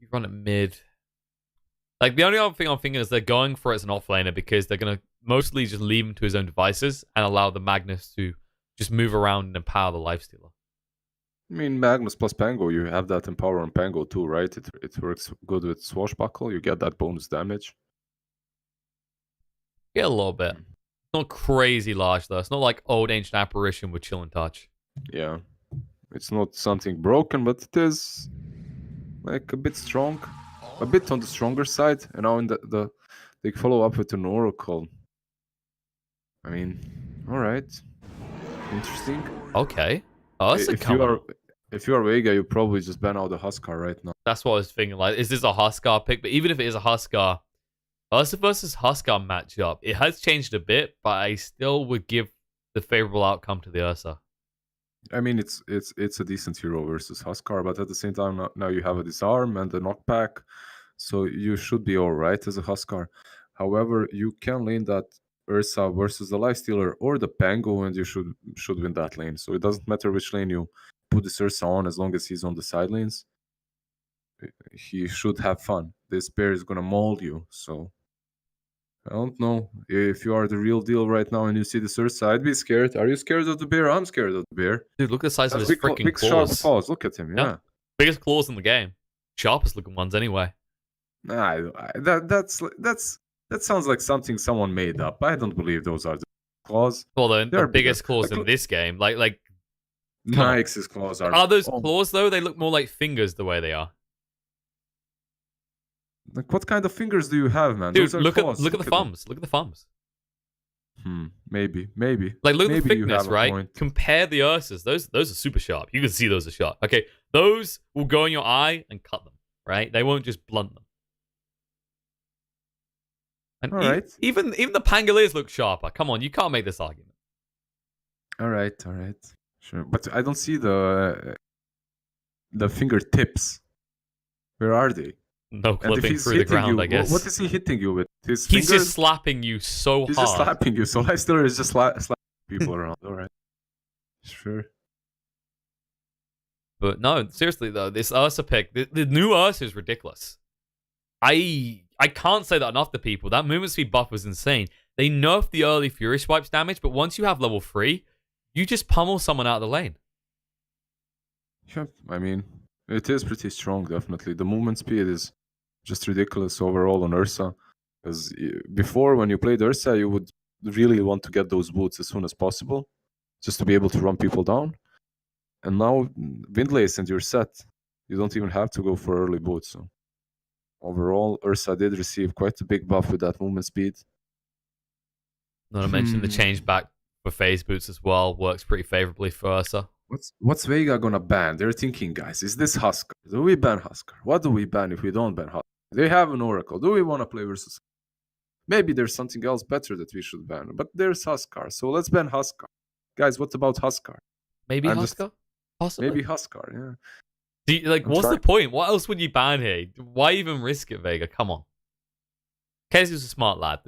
you run it mid. Like, the only other thing I'm thinking is they're going for it as an offlaner because they're going to mostly just leave him to his own devices and allow the Magnus to just move around and empower the Lifestealer. I mean, Magnus plus Pango, you have that empower on Pango too, right? It works good with Swashbuckle. You get that bonus damage. Yeah, a little bit. Not crazy large, though. It's not like old Ancient Apparition with Chill and Touch. Yeah. It's not something broken, but it is like a bit strong. A bit on the stronger side. And now in they follow up with an Oracle. I mean, alright. Interesting. Okay. Oh, that's if you are Vega, you probably just ban out the Huskar right now. That's what I was thinking. Like, is this a Huskar pick? But even if it is a Huskar, Ursa versus Huskar matchup, it has changed a bit, but I still would give the favorable outcome to the Ursa. I mean, it's a decent hero versus Huskar, but at the same time, now you have a disarm and a knockback, so you should be all right as a Huskar. However, you can lane that Ursa versus the Lifestealer or the Pango, and you should win that lane. So it doesn't matter which lane you put this Ursa on, as long as he's on the side lanes. He should have fun. This pair is gonna mold you, so I don't know. If you are the real deal right now and you see this Ursa, I'd be scared. Are you scared of the bear? I'm scared of the bear. Dude, look at the size of his freaking big claws. Sharp claws. Look at him, yeah. Biggest claws in the game. Sharpest looking ones anyway. Nah, that sounds like something someone made up. I don't believe those are the claws. Well, the biggest claws in this game. Like Nyx's claws are... Are those claws, though? They look more like fingers the way they are. Like, what kind of fingers do you have, man? Dude, look at the thumbs. Look at the thumbs. Maybe. Like, look at the thickness, right? Compare the Ursas. Those are super sharp. You can see those are sharp. Okay, those will go in your eye and cut them, right? They won't just blunt them. And all right. Even the Pangoliers look sharper. Come on, you can't make this argument. All right. Sure. But I don't see the fingertips. Where are they? No clipping through the ground, I guess. What is he hitting you with? His He's fingers? just slapping you so hard. He's just slapping you. So Lifestealer is just slapping people around. All right. Sure. But no, seriously though, this Ursa pick, the new Ursa is ridiculous. I can't say that enough to people. That movement speed buff was insane. They nerfed the early Fury Swipes damage, but once you have level 3, you just pummel someone out of the lane. Yeah, I mean, it is pretty strong, definitely. The movement speed is just ridiculous overall on Ursa. Because before, when you played Ursa, you would really want to get those boots as soon as possible, just to be able to run people down. And now, Windlace and you're set. You don't even have to go for early boots. So overall, Ursa did receive quite a big buff with that movement speed. Not to mention the change back for phase boots as well works pretty favorably for Ursa. What's Vega gonna ban? They're thinking, guys, is this Huskar? Do we ban Huskar? What do we ban if we don't ban Huskar? They have an Oracle. Do we want to play versus? Maybe there's something else better that we should ban, but there's Huskar, so let's ban Huskar. Guys, what about Huskar? Maybe Huskar? Possibly. Maybe Huskar, yeah. What's the point? What else would you ban here? Why even risk it, Vega? Come on. Kezzy's a smart lad.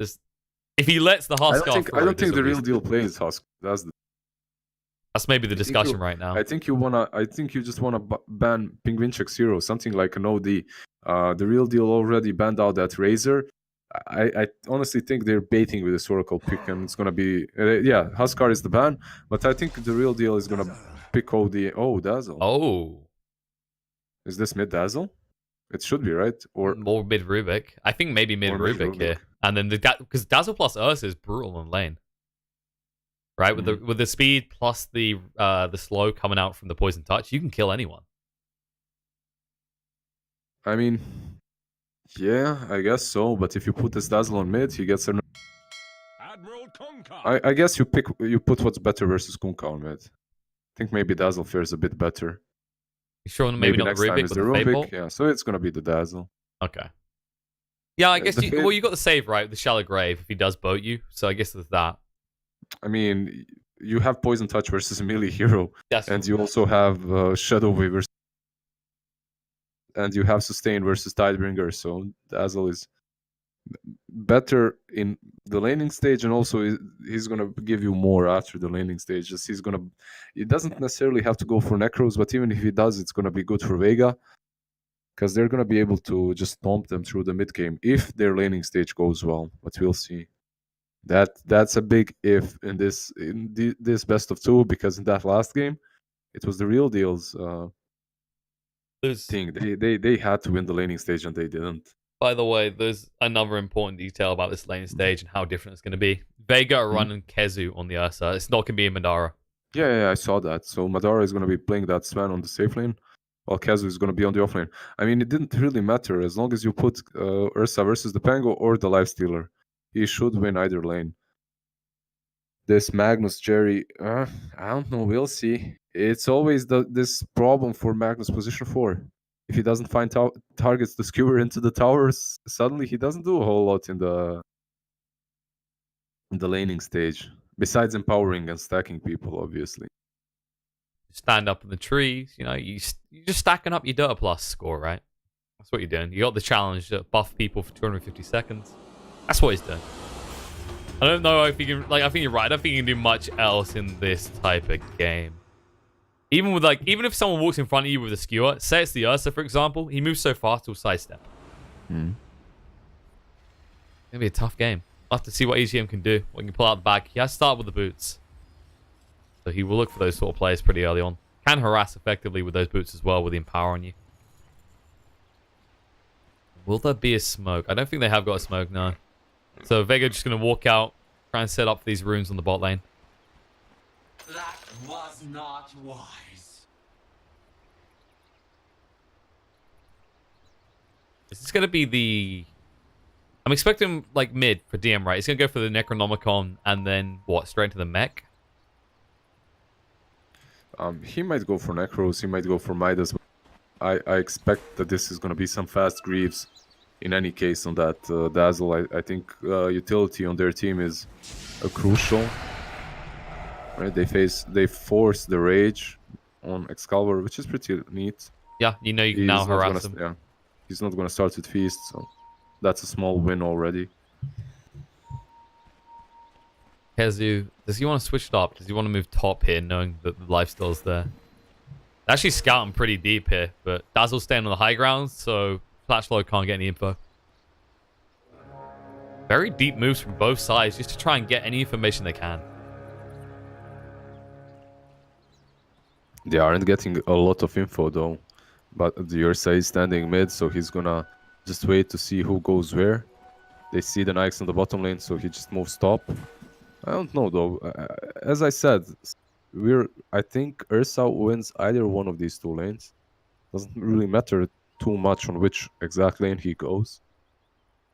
If he lets the Huskar I don't think the real deal plays Huskar. That's maybe the discussion right now. I think you just wanna ban Penguincheck's hero, something like an OD. The real deal already banned out that Razor. I honestly think they're baiting with this Oracle pick, and it's gonna be Huskar is the ban, but I think the real deal is gonna pick OD. Oh, Dazzle. Oh, is this mid Dazzle? It should be, right? Or more mid Rubik. I think maybe mid Rubik here, and then because Dazzle plus Ursa is brutal in lane. Right, with the speed plus the slow coming out from the poison touch, you can kill anyone. I mean, yeah, I guess so. But if you put this Dazzle on mid, he gets an. I guess you put what's better versus Kunkka on mid. I think maybe Dazzle fares a bit better. You sure maybe not next Rubik, time is but the Rubik? Yeah, so it's gonna be the Dazzle. Okay. Yeah, I guess you got the save right with the Shallow Grave if he does boat you. So I guess there's that. I mean, you have Poison Touch versus a melee hero, and you true. also have Shadow Weaver, and you have Sustain versus Tidebringer, so Dazzle is better in the laning stage, and also he's going to give you more after the laning stage. Just he doesn't necessarily have to go for Necros, but even if he does, it's going to be good for Vega. because they're gonna be able to just stomp them through the mid game if their laning stage goes well. But we'll see. That's a big if in this best of two, because in that last game, it was the real deals There's, thing. They had to win the laning stage and they didn't. by the way, there's another important detail about this lane stage and how different it's going to be. Vega are running Kezu on the Ursa. It's not going to be a Madara. Yeah, I saw that. So Madara is going to be playing that Sven on the safe lane, while Kazu is going to be on the off lane. I mean, it didn't really matter as long as you put Ursa versus the Pango or the Lifestealer. He should win either lane. This Magnus Jerry, I don't know. We'll see. It's always this problem for Magnus position 4. If he doesn't find targets to skewer into the towers, suddenly he doesn't do a whole lot in the laning stage. Besides empowering and stacking people, obviously. Stand up in the trees, you know, you're just stacking up your Dota Plus score, right? That's what you're doing. You got the challenge to buff people for 250 seconds. That's what he's doing. I don't know if you can, like, I think you're right. I don't think you can do much else in this type of game. Even if someone walks in front of you with a skewer, say it's the Ursa, for example, he moves so fast, he'll sidestep. It's gonna be a tough game. I'll have to see what EGM can do. What he can pull out the back. He has to start with the boots. So he will look for those sort of players pretty early on. Can harass effectively with those boots as well, with the empower on you. Will there be a smoke? I don't think they have got a smoke, no. So Vega just going to walk out, try and set up these runes on the bot lane. That was not wise. Is this going to be the... I'm expecting, like, mid for DM, right? He's going to go for the Necronomicon and then, what, straight into the mech? He might go for Necros, he might go for Midas. I expect that this is going to be some fast Greaves in any case on that Dazzle. I think utility on their team is crucial. Right? They force the Rage on Excalibur, which is pretty neat. Yeah, you know you can now harass him. Yeah, he's not going to start with Feast, so that's a small win already. Kezu, does he want to switch it up? Does he want to move top here, knowing that the lifesteal's there? They're actually scouting pretty deep here, but Dazzle's staying on the high ground, so Flashlow can't get any info. Very deep moves from both sides, just to try and get any information they can. They aren't getting a lot of info, though. But the Ursa is standing mid, so he's gonna just wait to see who goes where. They see the Nikes on the bottom lane, so he just moves top. I don't know, though. As I said, I think Ursa wins either one of these two lanes. Doesn't really matter too much on which exact lane he goes.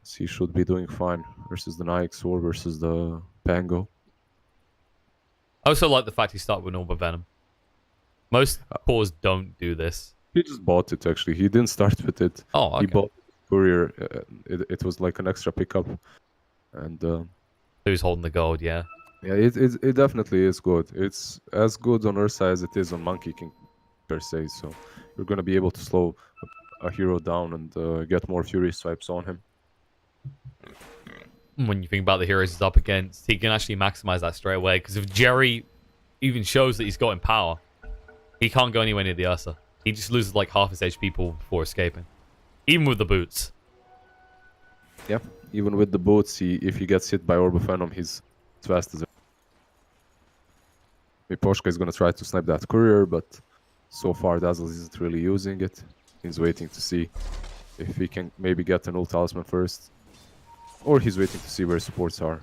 So he should be doing fine versus the Nikes or versus the Pango. I also like the fact he started with Normal Venom. Most cores don't do this. He just bought it, actually. He didn't start with it. Oh, okay. He bought Courier. It was like an extra pickup. And who's holding the gold, yeah. yeah, it definitely is good. It's as good on Ursa as it is on Monkey King, per se. So you're going to be able to slow a hero down and get more Fury swipes on him. When you think about the heroes he's up against, he can actually maximize that straight away. Because if Jerry even shows that he's got Empower, he can't go anywhere near the Ursa. He just loses like half his HP pool before escaping. Even with the boots. Yeah, even with the boots, if he gets hit by Orb of Venom, he's as fast as... Miposhka is going to try to snipe that Courier, but so far Dazzle isn't really using it. He's waiting to see if he can maybe get an ult talisman first. Or he's waiting to see where supports are.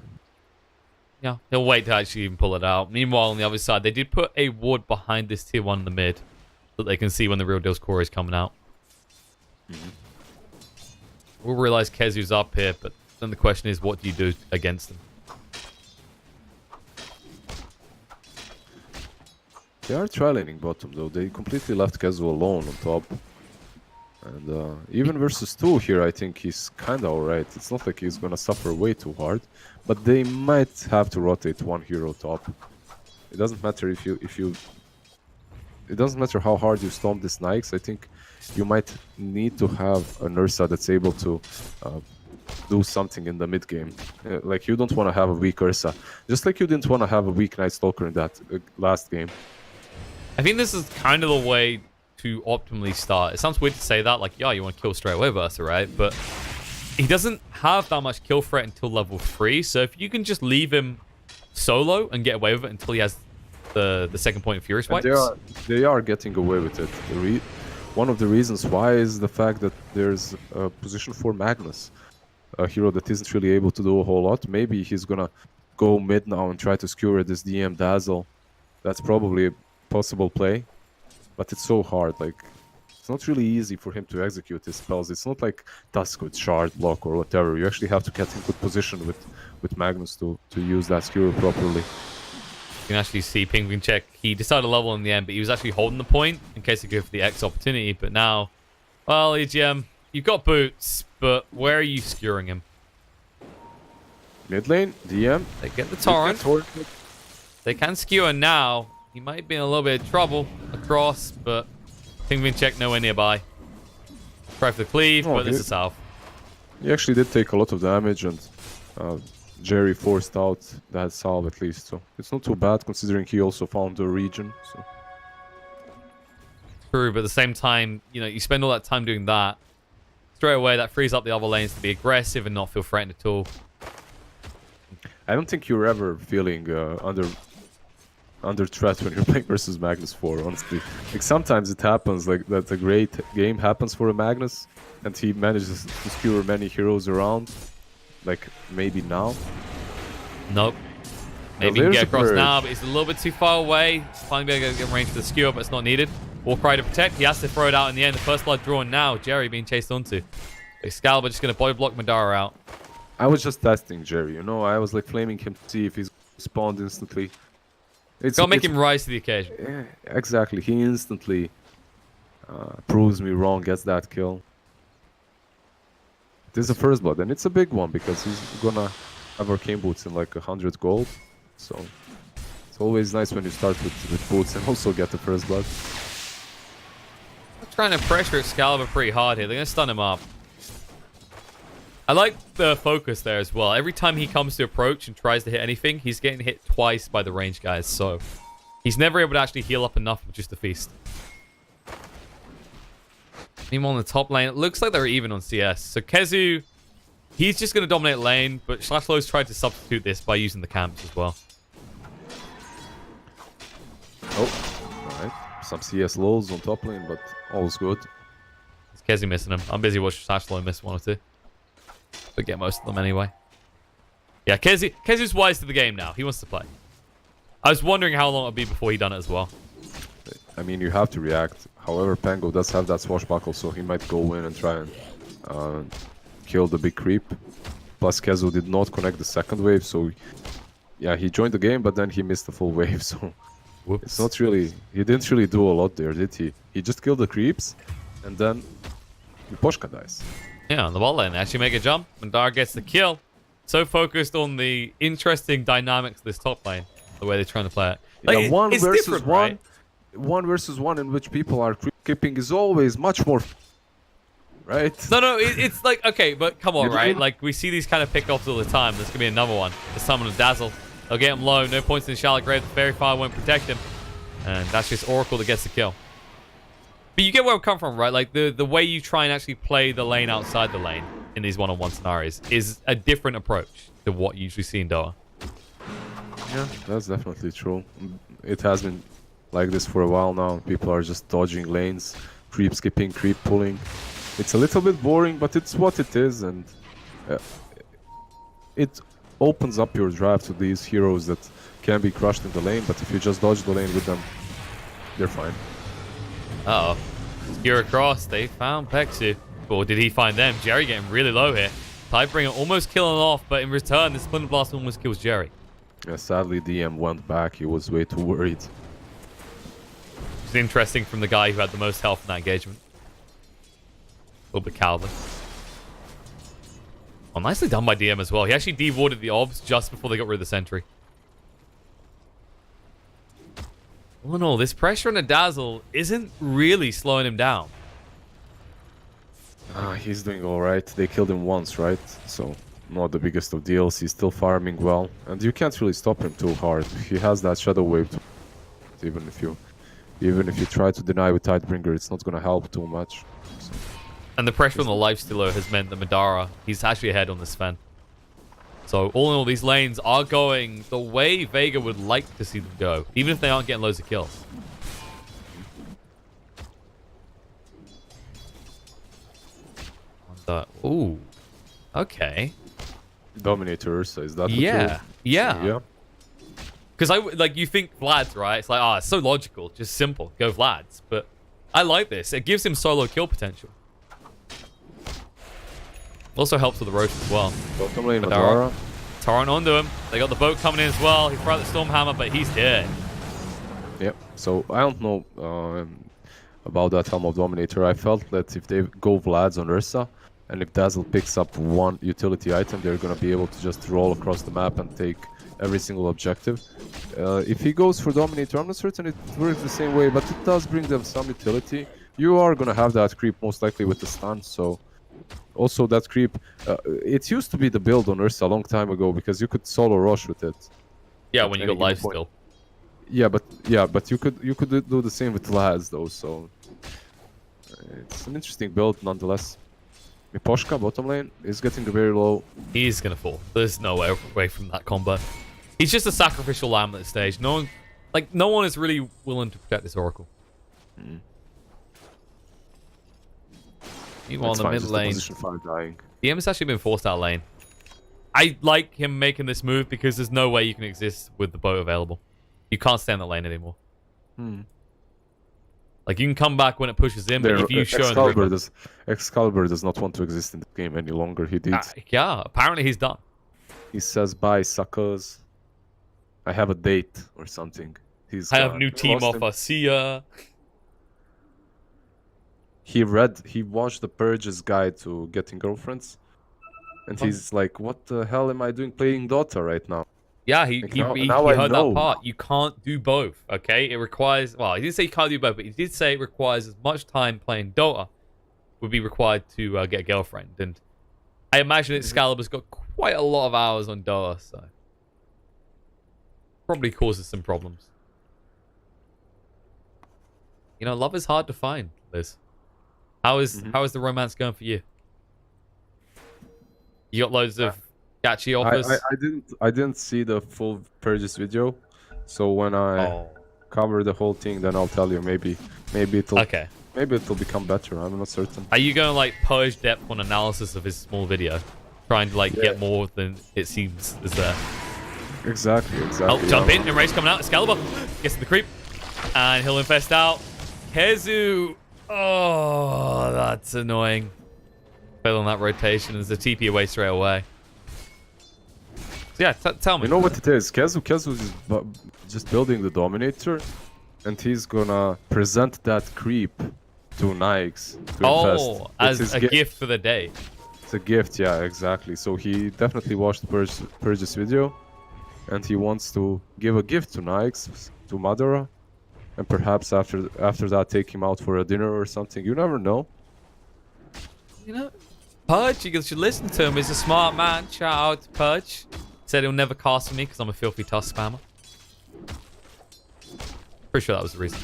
Yeah, he'll wait to actually even pull it out. Meanwhile, on the other side, they did put a ward behind this tier 1 in the mid, so that they can see when the real deal's core is coming out. We'll realize Kezu's up here, but then the question is, what do you do against them? They are trilaning bottom, though. They completely left Kezu alone on top. And even versus 2 here, I think he's kind of alright. It's not like he's going to suffer way too hard. But they might have to rotate one hero top. It doesn't matter if you... It doesn't matter how hard you stomp this Nikes. I think you might need to have an Ursa that's able to do something in the mid game. Like, you don't want to have a weak Ursa. Just like you didn't want to have a weak Night Stalker in that last game. I think this is kind of the way to optimally start. It sounds weird to say that, like, yeah, you want to kill straight away Versa, right? But he doesn't have that much kill threat until level 3. So if you can just leave him solo and get away with it until he has the second point of Fury Swipes. They are getting away with it. One of the reasons why is the fact that there's a position for Magnus, a hero that isn't really able to do a whole lot. Maybe he's gonna go mid now and try to skewer this DM Dazzle. That's probably a possible play, but it's so hard. Like, it's not really easy for him to execute his spells. It's not like Tusk with Shard block or whatever. You actually have to get in good position with Magnus to use that skewer properly. You can actually see Penguin check. He decided to level in the end, but he was actually holding the point in case he go for the X opportunity. But now, well, EGM, you've got boots, but where are you skewering him? Mid lane, DM. They get the torrent. They can skewer now. He might be in a little bit of trouble across, but Penguin check nowhere nearby. Try for the cleave, but this is south. He actually did take a lot of damage, and Jerry forced out that salve at least, so it's not too bad considering he also found the region. So. True, but at the same time, you know, you spend all that time doing that. Straight away, that frees up the other lanes to be aggressive and not feel threatened at all. I don't think you're ever feeling under threat when you're playing versus Magnus 4, honestly. Like, sometimes it happens, like that a great game happens for a Magnus, and he manages to skewer many heroes around. Like, maybe now? Nope. Maybe he can get across now, but he's a little bit too far away. Finally be able to get in range for the skewer, but it's not needed. Warcry to protect. He has to throw it out in the end. The first blood drawn now. Jerry being chased onto. Excalibur just going to body block Madara out. I was just testing Jerry, you know? I was like flaming him to see if he's spawned instantly. Gotta make him rise to the occasion. Yeah, exactly. He instantly proves me wrong, gets that kill. This is the first blood, and it's a big one because he's gonna have arcane boots in like 100 gold. So it's always nice when you start with boots and also get the first blood. They're trying to pressure Excalibur pretty hard here. They're gonna stun him up. I like the focus there as well. Every time he comes to approach and tries to hit anything, he's getting hit twice by the range guys. So he's never able to actually heal up enough with just a feast. Meanwhile, on the top lane, it looks like they're even on CS. So Kezu, he's just going to dominate lane, but Slashlow's tried to substitute this by using the camps as well. Oh, alright. Some CS lows on top lane, but all's good. It's Kezu missing him. I'm busy watching Slashlow miss one or two. But get most of them anyway. Yeah, Kezu's wise to the game now. He wants to play. I was wondering how long it would be before he done it as well. I mean, you have to react. However, Pango does have that swashbuckle, so he might go in and try and kill the big creep. Plus, Kezu did not connect the second wave, so yeah, he joined the game, but then he missed the full wave, so whoops. It's not really... He didn't really do a lot there, did he? He just killed the creeps, and then Poshka dies. Yeah, on the bot lane, they actually make a jump, and Dar gets the kill. So focused on the interesting dynamics of this top lane, the way they're trying to play it. Like, yeah, one it's versus different, one. right? 1 versus 1 in which people are creeping is always much more, right? No, it's like, okay, but come on, You know? right? Like, we see these kind of pickoffs all the time. There's gonna be another one. This time on a Dazzle. They'll get him low, no points in the shallow grave. The Fairy Fire won't protect him. And that's just Oracle that gets the kill. But you get where I'm coming from, right? Like, the way you try and actually play the lane outside the lane in these one-on-one scenarios is a different approach to what you usually see in Dota. Yeah, that's definitely true. It has been like this for a while now. People are just dodging lanes, creep skipping, creep pulling. It's a little bit boring, but it's what it is, and it opens up your drive to these heroes that can be crushed in the lane, but if you just dodge the lane with them, they're fine. Uh-oh. Skewer across. They found Pexu. Or did he find them? Jerry getting really low here. Tidebringer almost killing off, but in return, the Splinter Blast almost kills Jerry. Yeah, sadly, DM went back. He was way too worried. It's interesting from the guy who had the most health in that engagement. A little bit cowardly. Oh, nicely done by DM as well. He actually de-warded the obs just before they got rid of the sentry. All in all, this pressure on a Dazzle isn't really slowing him down. He's doing alright. They killed him once, right? So, not the biggest of deals. He's still farming well. And you can't really stop him too hard. He has that Shadow Wave, even if you even if you try to deny with Tidebringer, it's not gonna help too much. So, And the pressure on the lifestealer has meant that Madara, he's actually ahead on this Sven. So all in all, these lanes are going the way Vega would like to see them go, even if they aren't getting loads of kills. Ooh, okay. Dominator Ursa, is that what Yeah, yeah. yeah. Because you think Vlad's right. It's like, it's so logical, just simple. Go Vlad's. But I like this. It gives him solo kill potential. Also helps with the roast as well. Bottom lane, Madara. Torrent onto him. They got the boat coming in as well. He threw out the Stormhammer, but he's dead. Yep. So I don't know about that Helm of Dominator. I felt that if they go Vlad's on Ursa, and if Dazzle picks up one utility item, they're gonna be able to just roll across the map and take every single objective. If he goes for Dominator, I'm not certain it works the same way, but it does bring them some utility. You are gonna have that creep most likely with the stun, so also that creep. It used to be the build on Ursa a long time ago because you could solo rush with it. Yeah, when you got life still. Yeah, but you could do the same with Laz though, so it's an interesting build nonetheless. Miposhka, bottom lane, is getting very low. He's gonna fall. There's no way away from that combo. He's just a sacrificial lamb at this stage. No one is really willing to protect this Oracle. Meanwhile, on the mid lane, DM has actually been forced out lane. I like him making this move because there's no way you can exist with the boat available. You can't stay in the lane anymore. Like, you can come back when it pushes in, but if you show Excalibur does not want to exist in the game any longer. He did. Yeah, apparently he's done. He says, bye, suckers. I have a date or something. I have new team offer. See ya. He watched the Purge's guide to getting girlfriends. And he's like, what the hell am I doing playing Dota right now? Yeah, he heard that part. You can't do both, okay? It requires... Well, he didn't say you can't do both, but he did say it requires as much time playing Dota would be required to get a girlfriend. And I imagine Excalibur's got quite a lot of hours on Dota, so... Probably causes some problems. You know, love is hard to find, Liz. How is the romance going for you? You got loads of catchy offers? I didn't see the full purchase video, so when I cover the whole thing, then I'll tell you. Maybe it'll become better. I'm not certain. Are you going to like purge depth on analysis of his small video, trying to like get more than it seems is there? Exactly. Oh, jump in, Enrage coming out. Excalibur gets the creep, and he'll infest out. Kezu. Oh, that's annoying. Fail on that rotation as the TP away straight away. So yeah, tell me. You know what it is? Kezu is just building the Dominator, and he's gonna present that creep to Nyx to infest. As a gift for the day. It's a gift, yeah, exactly. So he definitely watched Purge's video, and he wants to give a gift to Nyx, to Madara, and perhaps after that take him out for a dinner or something. You never know. You know, Pudge, you should listen to him. He's a smart man. Shout out to Pudge. Said he'll never cast for me because I'm a filthy Tusk spammer. Pretty sure that was the reason.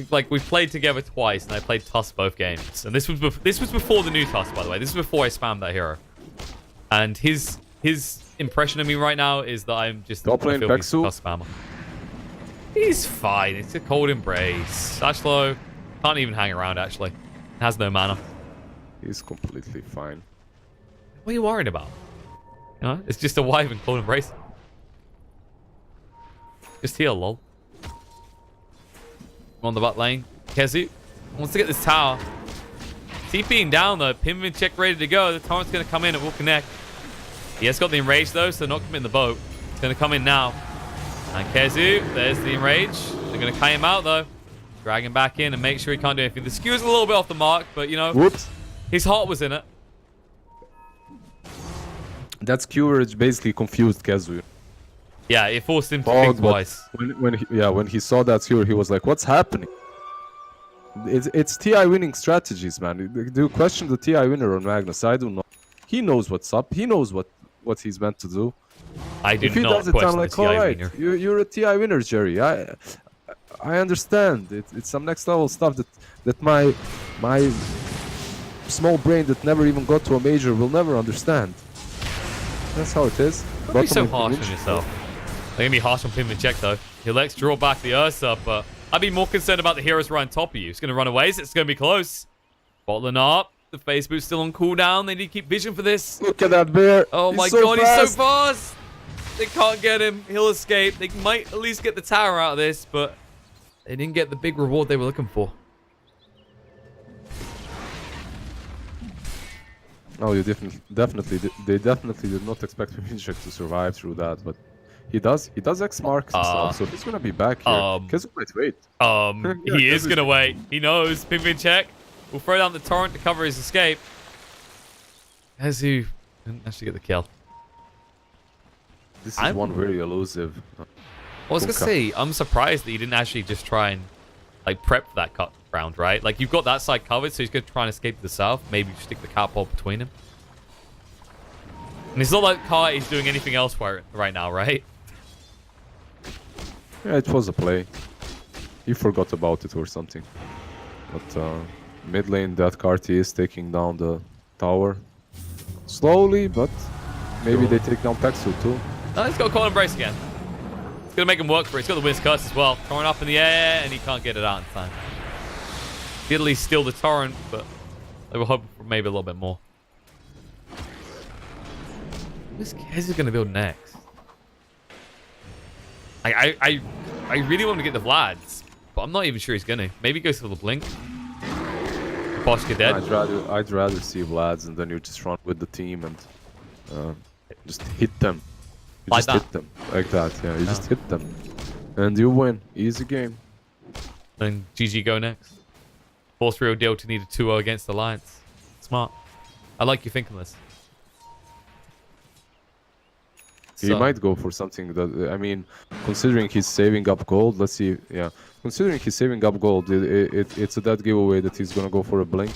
Like, we played together twice, and I played Tusk both games. And this was before the new Tusk, by the way. This is before I spammed that hero. And his impression of me right now is that I'm just a filthy Tusk spammer. He's fine. It's a cold embrace. Ashlow can't even hang around, actually. Has no mana. He's completely fine. What are you worried about? You know, it's just a wife and cold embrace. Just here, lol. On the bot lane. Kezu wants to get this tower. TPing down, though. Pinwin check ready to go. The torrent's going to come in and will connect. He has got the enrage, though, so not committing the boat. It's going to come in now. And Kezu, there's the enrage. They're going to kite him out, though. Drag him back in and make sure he can't do anything. The skew's a little bit off the mark, but, you know, whoops, his heart was in it. That skewer basically confused Kezu. Yeah, it forced him to think twice. When he saw that skewer, he was like, what's happening? It's TI winning strategies, man. Do you question the TI winner on Magnus? I do not. He knows what's up. He knows what he's meant to do. I do If he not does it, question I'm the like, TI all right, winner. you're a TI winner, Jerry. I understand. It's some next level stuff that my small brain that never even got to a major will never understand. That's how it is. Don't be so Bottom lane harsh on Pinch. yourself. They're gonna be harsh on Check though. He'll X draw back the Ursa, but I'd be more concerned about the heroes right on top of you. It's gonna run away, so it's gonna be close. Bottling up. The face boot's still on cooldown. They need to keep vision for this. Look at that bear. Oh my god, he's so fast. They can't get him. He'll escape. They might at least get the tower out of this, but they didn't get the big reward they were looking for. Oh, you they definitely did not expect Minchek to survive through that, but he does X marks and stuff, so he's gonna be back here. Kezu might wait. Yeah, He is gonna wait. He knows. Check will throw down the torrent to cover his escape. Kezu didn't actually get the kill. This is one very elusive. I was gonna say, I'm surprised that he didn't actually just try and like prep for that cut round, right? Like you've got that side covered, so he's gonna try and escape to the south. Maybe stick the catapult between him. And it's not like Kart is doing anything else right now, right? Yeah, it was a play. He forgot about it or something. But mid lane, that Carti is taking down the tower. Slowly, but maybe they take down Pexu too. Oh, he's got a call embrace again. It's gonna make him work for it. He's got the Wind's Curse as well. Throwing up in the air, and he can't get it out in time. Did at least steal the torrent, but they were hoping for maybe a little bit more. What's Kez gonna build next? I really want to get the Vlads, but I'm not even sure he's gonna. Maybe he goes for the blink. Poshka dead. I'd rather see Vlads, and then you just run with the team and just hit them. You Like just that? hit them like that. Yeah, you just hit them, and you win. Easy game. Then GG go next. Force ReaL DeaL to need a 2-0 against Alliance. Smart. I like you thinking this. He might go for something that, I mean, considering he's saving up gold, let's see, yeah. Considering he's saving up gold, it's a dead giveaway that he's gonna go for a blink.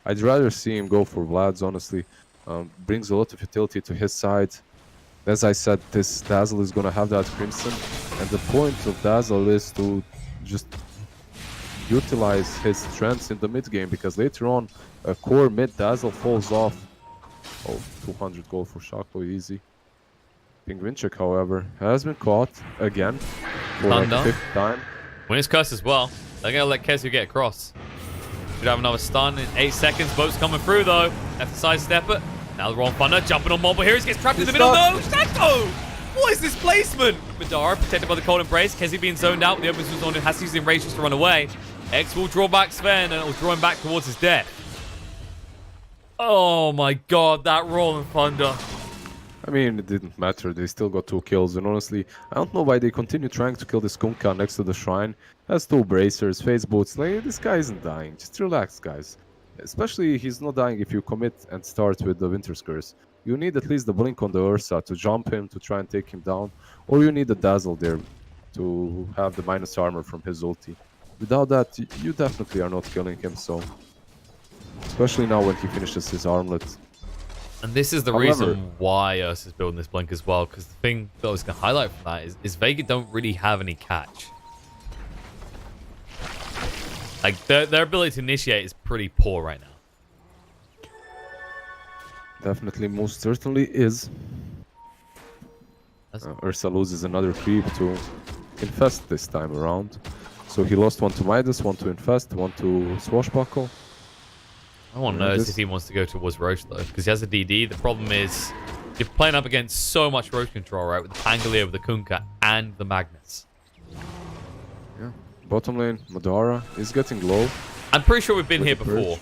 I'd rather see him go for Vlad's, honestly. Brings a lot of utility to his side. As I said, this Dazzle is gonna have that Crimson, and the point of Dazzle is to just utilize his strengths in the mid game, because later on, a core mid Dazzle falls off. Oh, 200 gold for Shaco, easy. Pingvinchik, however, has been caught again for like the 5th time. Wind's Curse as well. They're going to let Kezu get across. Should have another stun in 8 seconds. Boat's coming through, though. Have to sidestep it. Now the wrong Thunder jumping on Mobile here. He gets trapped in the middle. No! Shaco! What is this placement? Madara protected by the cold embrace. Kezi being zoned out. The open on him has to use the enrage just to run away. X will draw back Sven, and it will draw him back towards his death. Oh my god, that Rolling Thunder. I mean, it didn't matter. They still got 2 kills, and honestly, I don't know why they continue trying to kill this Kunkka next to the shrine. Has 2 bracers, face boots. Like, this guy isn't dying. Just relax, guys. Especially, he's not dying if you commit and start with the Winter's Curse. You need at least the blink on the Ursa to jump him, to try and take him down, or you need the Dazzle there to have the minus armor from his ulti. Without that, you definitely are not killing him, so... Especially now when he finishes his armlet. And this is the reason why Ursa is building this blink as well, because the thing that I was going to highlight from that is Vega don't really have any catch. Like, their ability to initiate is pretty poor right now. Definitely, most certainly is. Ursa loses another creep to Infest this time around. So he lost one to Midas, one to Infest, one to Swashbuckle. I want to know if he wants to go towards Roche, though, because he has a DD. The problem is, you're playing up against so much Roche control, right, with the Pangolier, with the Kunkka, and the Magnus. Yeah. Bottom lane, Madara is getting low. I'm pretty sure we've been here before.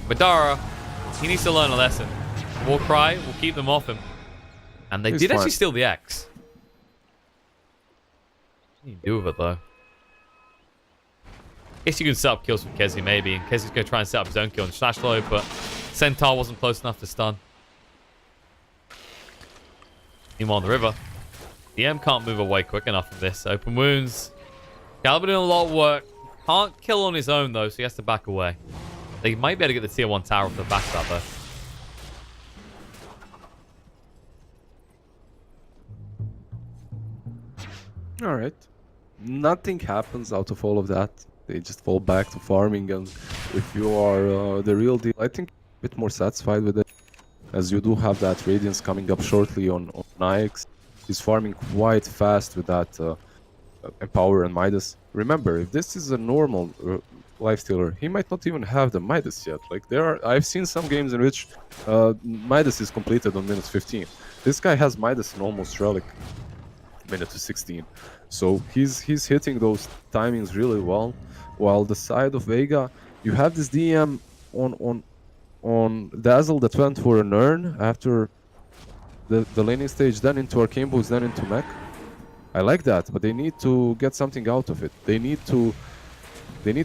Madara, he needs to learn a lesson. Warcry will keep them off him. And they did actually steal the X. What do you do with it, though? I guess you can set up kills with Kezi, maybe. And Kezi's going to try and set up his own kill on Slash Low, but Centaur wasn't close enough to stun. Meanwhile, on the river, DM can't move away quick enough from this. Open wounds. Calvin doing a lot of work. Can't kill on his own, though, so he has to back away. They might be able to get the tier 1 tower off the back of that, though. All right. Nothing happens out of all of that. They just fall back to farming, and if you are the real deal, I think a bit more satisfied with it, as you do have that Radiance coming up shortly on Nyx. He's farming quite fast with that Empower and Midas. Remember, if this is a normal lifestealer, he might not even have the Midas yet. Like I've seen some games in which Midas is completed on minute 15. This guy has Midas in almost Relic minute to 16. So he's hitting those timings really well. While the side of Vega, you have this DM on Dazzle that went for an Urn after the laning stage, then into Arcane Boots, then into Mech. I like that, but they need to get something out of it. They need to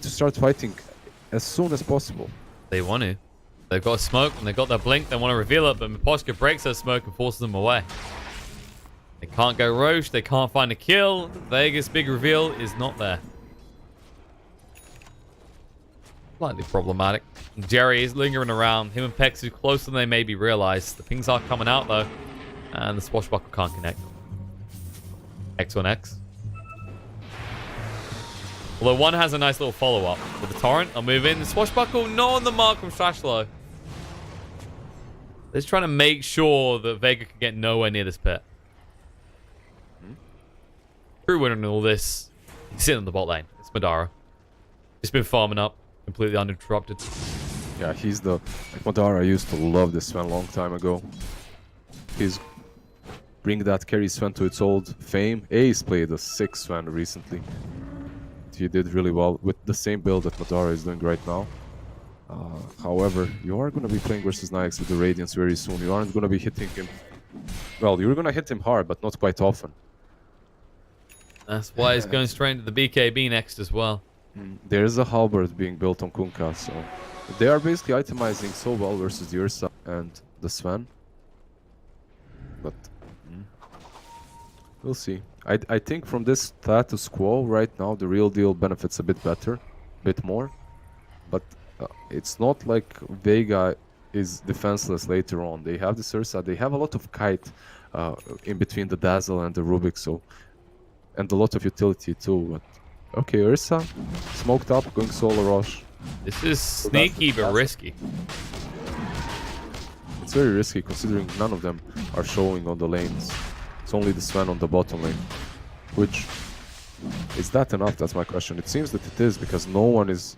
start fighting as soon as possible. They want to. They've got a smoke and they've got their blink. They want to reveal it, but Miposhka breaks that smoke and forces them away. They can't go Roche. They can't find a kill. Vega's big reveal is not there. Slightly problematic. Jerry is lingering around. Him and Pex are closer than they maybe realize. The pings are coming out though, and the Swashbuckle can't connect. X on X. Although one has a nice little follow-up with the Torrent. I'll move in. The Swashbuckle not on the mark from Strashlow. They're just trying to make sure that Vega can get nowhere near this pit. True winner in all this. He's sitting on the bot lane. It's Madara. He's been farming up completely uninterrupted. Yeah, he's the... Like Madara used to love this Sven a long time ago. He's bring that carry Sven to its old fame. Ace played a 6 Sven recently. He did really well with the same build that Madara is doing right now. However, you are going to be playing versus Nyx with the Radiance very soon. You aren't going to be hitting him... Well, you're going to hit him hard, but not quite often. That's why he's going straight into the BKB next as well. There is a halberd being built on Kunkka, so... They are basically itemizing so well versus the Ursa and the Sven. But... we'll see. I think from this status quo right now, the real deal benefits a bit better, a bit more. But it's not like Vega is defenseless later on. They have this Ursa, they have a lot of kite in between the Dazzle and the Rubik, so... And a lot of utility too, but... Okay, Ursa, smoked up, going solo rush. This is sneaky but risky. It's very risky considering none of them are showing on the lanes. It's only the Sven on the bottom lane. Which... Is that enough? That's my question. It seems that it is, because no one is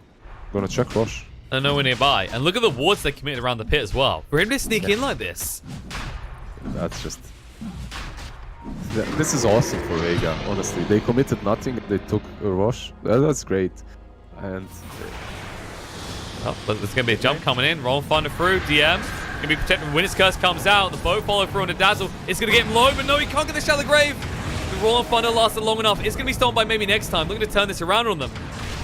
gonna check rush. And nowhere nearby. And look at the wards they committed around the pit as well. For him to sneak in like this. That's just... This is awesome for Vega, honestly. They committed nothing, they took a rush. That's great. And... Oh, but there's going to be a jump coming in. Roll Thunder through. DM. Going to be protected when his curse comes out. The bow follow through on the Dazzle. It's going to get him low, but no, he can't get the Shallow Grave. The Roll Thunder lasted long enough. It's going to be stolen by maybe next time. Looking to turn this around on them.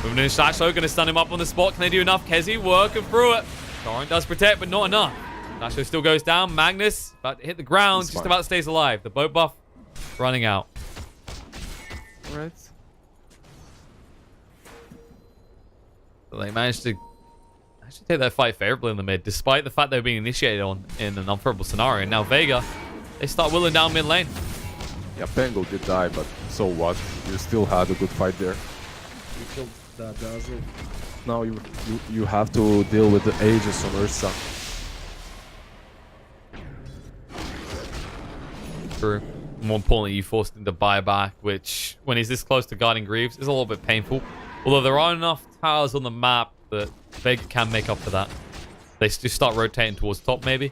Moving in Slashlow, going to stun him up on the spot. Can they do enough? Kezi working through it. Torrent does protect, but not enough. Slashlow still goes down. Magnus about to hit the ground. Just about stays alive. The boat buff running out. Alright. So they managed to take that fight favorably in the mid, despite the fact they were being initiated on in an unfavorable scenario. And now Vega, they start willing down mid lane. Yeah, Bengal did die, but so what? You still had a good fight there. You killed that Dazzle. Now you have to deal with the Aegis on Ursa. True. More importantly, you forced him to buy back, which, when he's this close to guarding Greaves, is a little bit painful. Although there are enough towers on the map that Vega can make up for that. They just start rotating towards top, maybe.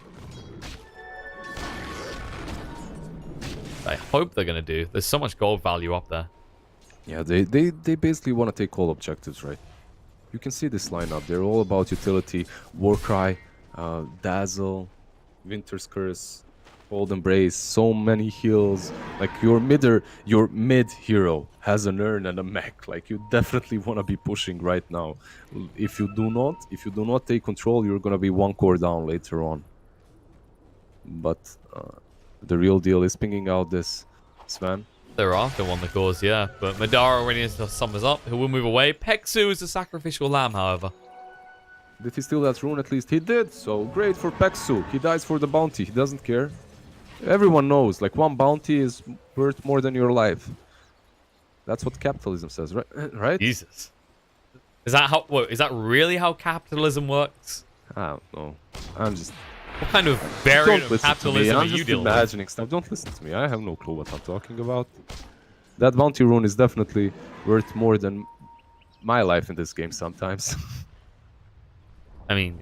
I hope they're going to do. There's so much gold value up there. Yeah, they basically want to take all objectives, right? You can see this lineup. They're all about utility. Warcry, Dazzle, Winter's Curse, Cold Embrace, so many heals. Like your mid hero has an urn and a mech. Like you definitely want to be pushing right now. If you do not take control, you're gonna be one core down later on. But the real deal is pinging out this Sven. They're after one the cause, yeah. But Madara already has the summers up. He will move away. Peksu is the sacrificial lamb, however. Did he steal that rune? At least he did. So great for Peksu. He dies for the bounty. He doesn't care. Everyone knows, like, one bounty is worth more than your life. That's what capitalism says, right? Right? Jesus. Is that how? Whoa, is that really how capitalism works? I don't know. I'm just. What kind of variant of listen to me. capitalism are I'm you just dealing with? imagining stuff. Don't listen to me. I have no clue what I'm talking about. That bounty rune is definitely worth more than my life in this game sometimes. I mean,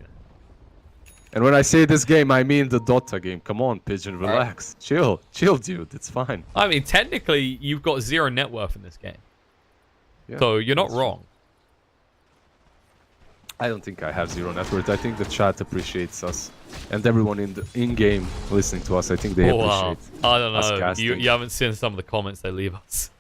And when I say this game, I mean the Dota game. Come on, Pigeon, right. relax. Chill, dude. It's fine. I mean, technically, you've got 0 net worth in this game, Yeah, so you're not that's true. wrong. I don't think I have 0 net worth. I think the chat appreciates us, and everyone in the in-game listening to us. I think they Oh, wow. appreciate. I don't us know. casting. You haven't seen some of the comments they leave us.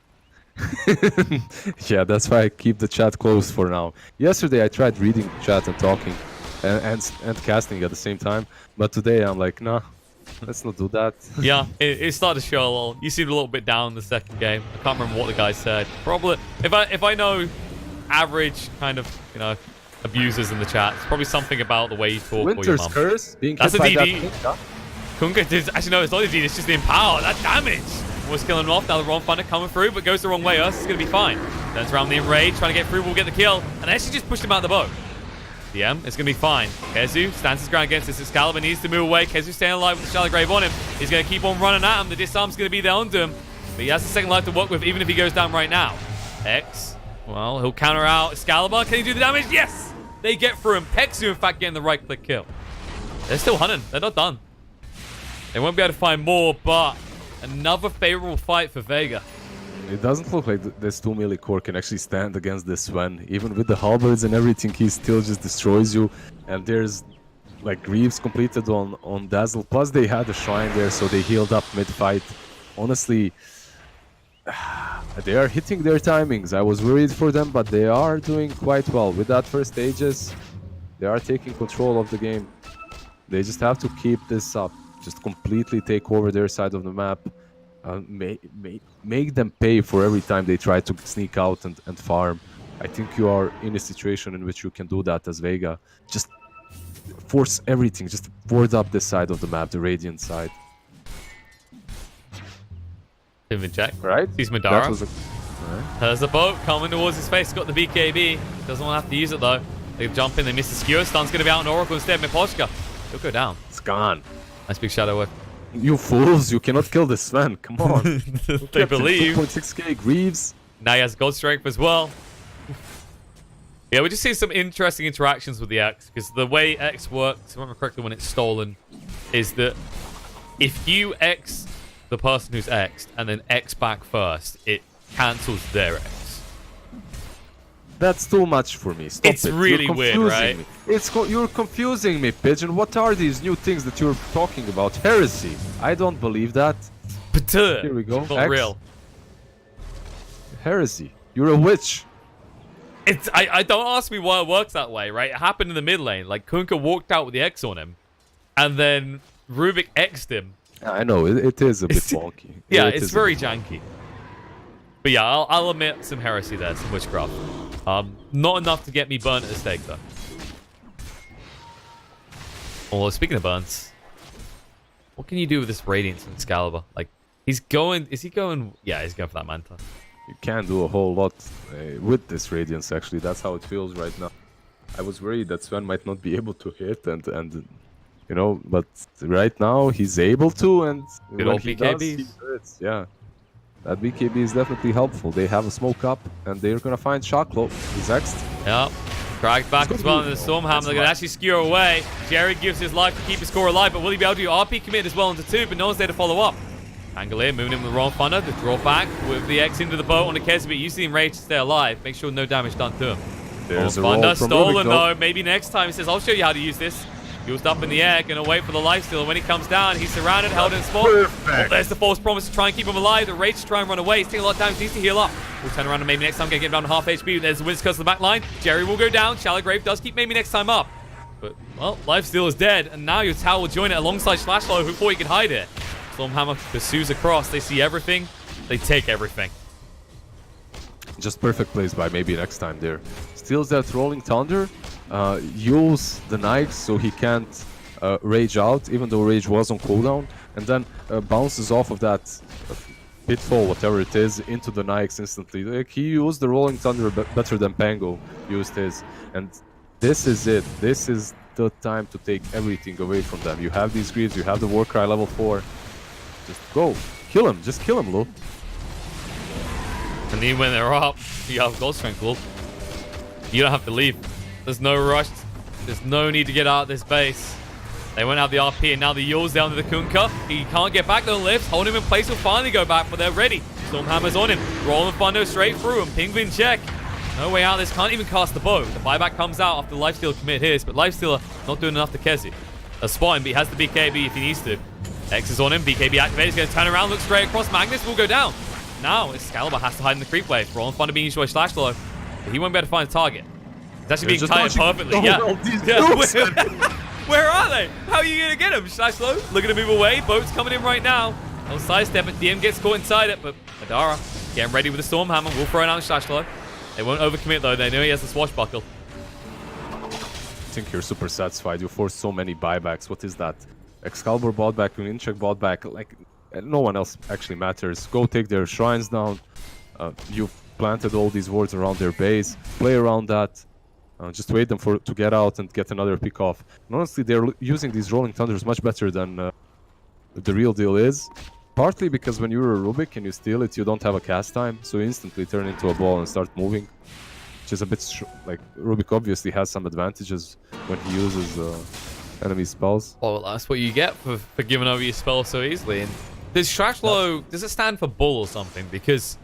Yeah, that's why I keep the chat closed for now. Yesterday I tried reading the chat and talking and casting at the same time, but today I'm like, nah, let's not do that. Yeah, it started to show a little. You seemed a little bit down in the second game. I can't remember what the guy said. Probably, if I know average kind of, you know, abusers in the chat, it's probably something about the way you talk or your Winter's mum. Curse being That's hit a by DD. that Kunkka. Kunkka did, actually no, it's not a DD, it's just the Empower. That damage was killing him off. Now the wrong thunder coming through, but goes the wrong way. Us is going to be fine. Turns around the Enrage, trying to get through, will get the kill. And actually just pushed him out of the boat. DM, it's going to be fine. Kezu stands his ground against this. Excalibur needs to move away. Kezu staying alive with the Shallow Grave on him. He's going to keep on running at him. The disarm's going to be there onto him. But he has the second life to work with, even if he goes down right now. X, well, he'll counter out Excalibur. Can he do the damage? Yes! They get through him. Pexu, in fact, getting the right-click kill. They're still hunting. They're not done. They won't be able to find more, but another favorable fight for Vega. It doesn't look like this 2 melee core can actually stand against this Sven. Even with the halberds and everything, he still just destroys you. And there's like Greaves completed on Dazzle. Plus they had a shrine there, so they healed up mid-fight. Honestly, they are hitting their timings. I was worried for them, but they are doing quite well. With that first Aegis, they are taking control of the game. They just have to keep this up. Just completely take over their side of the map. Make them pay for every time they try to sneak out and farm. I think you are in a situation in which you can do that as Vega. Just force everything. Just board up this side of the map, the Radiant side. Even check. Right? Sees That Madara. was right. There's a boat coming towards his face. Got the BKB. Doesn't want to have to use it though. They jump in. They miss the skewer. Stun's going to be out on Oracle instead. Miposhka. He'll go down. It's gone. Nice big shadow whip. You fools! You cannot kill this Sven. Come on. They believe. 2.6k Greaves. Now he has God Strength as well. Yeah, we just see some interesting interactions with the X, because the way X works, if I remember correctly when it's stolen, is that if you X the person who's X'd and then X back first, it cancels their X. That's too much for me. Stop It's it. really You're weird, confusing right? me. You're confusing me, Pigeon. What are these new things that you're talking about? Heresy. I don't believe that. Here we go. Not X. real. Heresy. You're a witch. It's I don't ask me why it works that way, right? It happened in the mid lane. Like Kunkka walked out with the X on him, and then Rubik X'd him. I know it is a bit wonky. Yeah, It it's is a very bit janky. But yeah, I'll admit some heresy there, some witchcraft. Not enough to get me burnt at the stake though. Well, speaking of burns, what can you do with this Radiance and Excalibur? Like, he's going. Is he going? Yeah, he's going for that Manta. You can do a whole lot with this Radiance, actually. That's how it feels right now. I was worried that Sven might not be able to hit, and you know, but right now he's able to, and Good when old he does, he BKBs. hurts. Yeah, that BKB is definitely helpful. They have a smoke up, and they're gonna find Shocklow. He's X'd. Yep. Dragged back as well into the Stormhammer. They're going to actually skewer away. Jerry gives his life to keep his score alive, but will he be able to do RP commit as well into 2? But no one's there to follow up. Angelier moving in with the wrong thunder. The draw back with the X into the boat on the Kesby. You see him rage to stay alive. Make sure no damage done to him. There's a Thunder roll from stolen Rubik, though. Maybe next time he says, I'll show you how to use this. Used up in the air, gonna wait for the lifesteal. And when he comes down, he's surrounded, held in spot. Oh, there's the false promise to try and keep him alive. The rage to try and run away. He's taking a lot of damage, needs to heal up. We'll turn around and maybe next time get him down to half HP. There's the Wind's Curse in the back line. Jerry will go down. Shallow Grave does keep maybe next time up. But, well, lifesteal is dead. And now your tower will join it alongside Slashlow, who thought he could hide it. Stormhammer pursues across. They see everything. They take everything. Just perfect plays by maybe next time there. Steals that Rolling Thunder. Use the knives so he can't rage out, even though rage was on cooldown, and then bounces off of that Pitfall, whatever it is, into the Nikes instantly. Like, he used the Rolling Thunder better than Pango used his. And this is it. This is the time to take everything away from them. You have these Greaves, you have the Warcry level 4. Just go. Kill him. Just kill him, Lou. And then when they're up, you have Gold Strength, Lou. You don't have to leave. There's no rush. There's no need to get out of this base. They went out the RP, and now the Yule's down to the Kunkka. He can't get back, though. Lifts, hold him in place. He'll finally go back, but they're ready. Stormhammer's on him. Rolling Thunder straight through him. Pingvin check. No way out. This can't even cast the bow. The buyback comes out after Lifestealer commit his, but Lifestealer not doing enough to Kezi. A spot him, but he has the BKB if he needs to. X is on him. BKB activated. He's going to turn around, look straight across. Magnus will go down. Now, Excalibur has to hide in the creep wave. Rolling Thunder being used by Slash Low, but he won't be able to find a target. He's actually being timed perfectly. Yeah. Where are they? How are you going to get him? Slash Low looking to move away. Boat's coming in right now. He'll sidestep it. DM gets caught inside it, but Adara getting ready with the Stormhammer. Will throw it out on Slash Low. They won't overcommit, though. They know he has the swashbuckle. I think you're super satisfied. You forced so many buybacks. What is that? Excalibur bought back, Ninchak bought back. Like, no one else actually matters. Go take their shrines down. You've planted all these wards around their base. Play around that. Just wait them to get out and get another pick off. And honestly, they're using these Rolling Thunders much better than the real deal is. Partly because when you're a Rubik and you steal it, you don't have a cast time, so you instantly turn into a ball and start moving. Which is a bit like Rubik obviously has some advantages when he uses enemy spells. Well, that's what you get for giving over your spell so easily. And does Shrashlow, does it stand for bull or something? Because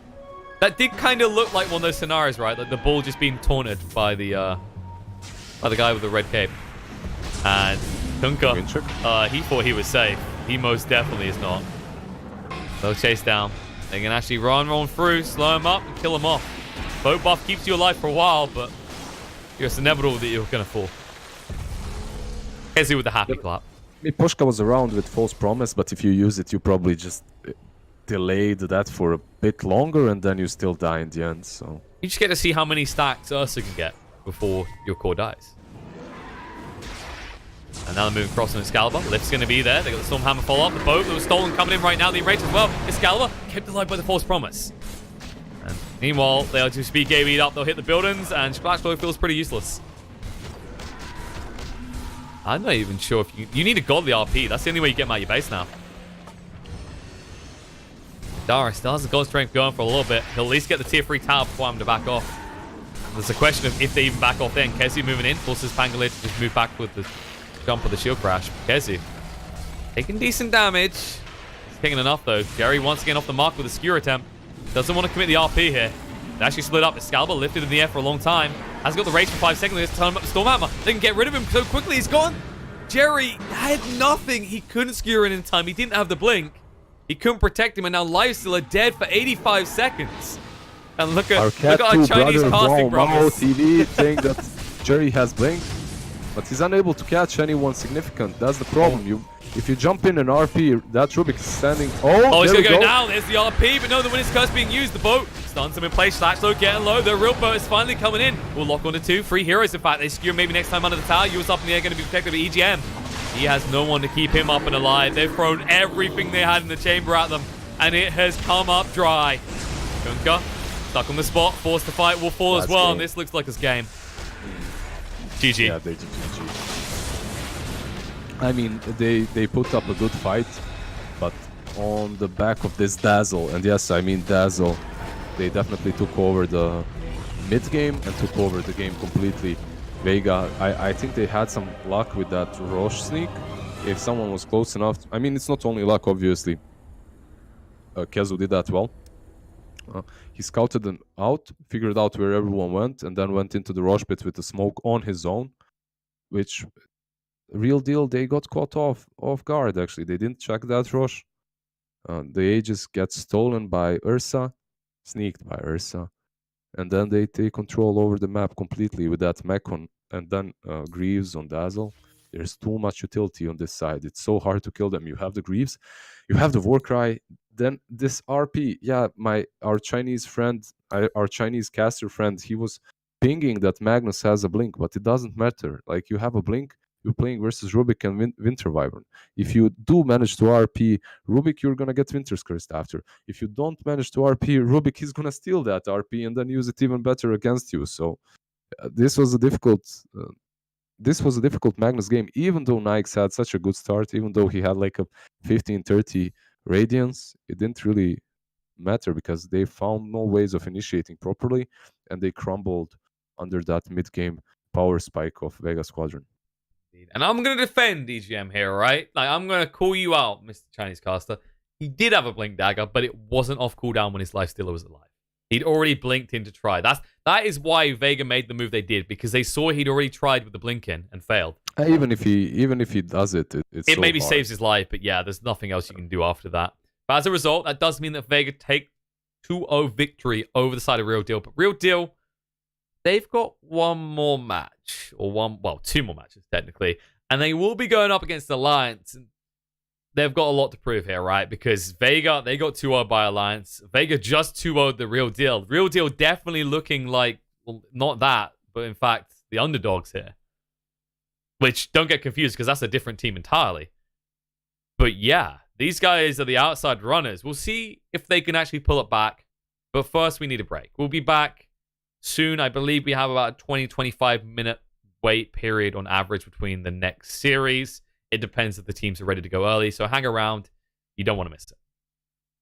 that did kind of look like one of those scenarios, right? Like the bull just being taunted by the guy with the red cape. And Kunkka, he thought he was safe. He most definitely is not. They'll chase down. They can actually run through, slow him up, and kill him off. Boat buff keeps you alive for a while, but it's inevitable that you're going to fall. Kezi with the happy clap. I mean, Poshka was around with False Promise, but if you use it, you probably just delayed that for a bit longer, and then you still die in the end, so... You just get to see how many stacks Ursa can get before your core dies. And now they're moving across on Excalibur. Lift's going to be there. They got the Stormhammer follow-up. The boat that was stolen coming in right now. The enrage as well. Excalibur kept alive by the False Promise. And meanwhile, they'll just be BKB'd up. They'll hit the buildings, and Splash Blow feels pretty useless. I'm not even sure if you need a godly RP. That's the only way you get him out of your base now. Dara still has the gold strength going for a little bit. He'll at least get the tier 3 tower before having to back off. There's a question of if they even back off then. Kezi moving in, forces Pangolin to just move back with the jump of the shield crash. Kezi taking decent damage. He's taking enough though. Jerry once again off the mark with a skewer attempt. Doesn't want to commit the RP here. They actually split up. Excalibur lifted in the air for a long time. Has got the rage for 5 seconds. Let's turn him up to Stormhammer. They can get rid of him so quickly. He's gone. Jerry had nothing. He couldn't skewer in time. He didn't have the blink. He couldn't protect him, and now lifestealer dead for 85 seconds. And look at our Chinese casting brothers. TV saying that Jerry has blink, but he's unable to catch anyone significant. That's the problem. If you jump in an RP, that Rubik is standing. Oh, he's going to go now. There's the RP, but no, the Winner's Curse being used. The boat stuns him in place. Slash Low getting low. The real boat is finally coming in. We'll lock onto 2. 3 heroes, in fact. They skewer maybe next time under the tower. Yours up in the air, going to be protected by EGM. He has no one to keep him up and alive. They've thrown everything they had in the chamber at them, and it has come up dry. Kunkka stuck on the spot, forced to fight, will fall as well, and this looks like his game. GG. Yeah, they did GG. I mean, they put up a good fight, but on the back of this Dazzle, and yes, I mean Dazzle, they definitely took over the mid-game and took over the game completely. Vega, I think they had some luck with that Roche sneak. If someone was close enough, I mean, it's not only luck, obviously. Kezu did that well. He scouted them out, figured out where everyone went, and then went into the Roche pit with the smoke on his own, which, real deal, they got caught off guard, actually. They didn't check that Roche. The Aegis gets stolen by Ursa, sneaked by Ursa. And then they take control over the map completely with that Mechon, and then Greaves on Dazzle. There's too much utility on this side. It's so hard to kill them. You have the Greaves, you have the Warcry, then this RP. Yeah, our Chinese friend, our Chinese caster friend, he was pinging that Magnus has a blink, but it doesn't matter. Like, you have a blink, you're playing versus Rubik and Winter Wyvern. If you do manage to RP Rubik, you're gonna get Winter's Cursed after. If you don't manage to RP Rubik, he's gonna steal that RP and then use it even better against you. So this was a difficult. This was a difficult Magnus game, even though Nikes had such a good start, even though he had like a 15-30 Radiance, it didn't really matter because they found no ways of initiating properly and they crumbled under that mid-game power spike of Vega Squadron. And I'm going to defend DGM here, right? Like, I'm going to call you out, Mr. Chinese Caster. He did have a Blink Dagger, but it wasn't off cooldown when his Lifestealer was alive. He'd already blinked in to try. That is why Vega made the move they did, because they saw he'd already tried with the blink in and failed. Even if he does it, it's so maybe hard. saves his life, but yeah, there's nothing else you can do after that. But as a result, that does mean that Vega take 2-0 victory over the side of ReaL DeaL. But ReaL DeaL, they've got one more match, or two more matches technically, and they will be going up against Alliance. They've got a lot to prove here, right? Because Vega, they got 2-0 by Alliance. Vega just 2-0'd the ReaL DeaL. ReaL DeaL definitely looking like, well, not that, but in fact, the underdogs here. Which, don't get confused, because that's a different team entirely. But yeah, these guys are the outside runners. We'll see if they can actually pull it back. But first, we need a break. We'll be back soon. I believe we have about a 20-25 minute wait period on average between the next series. It depends if the teams are ready to go early, so hang around. You don't want to miss it.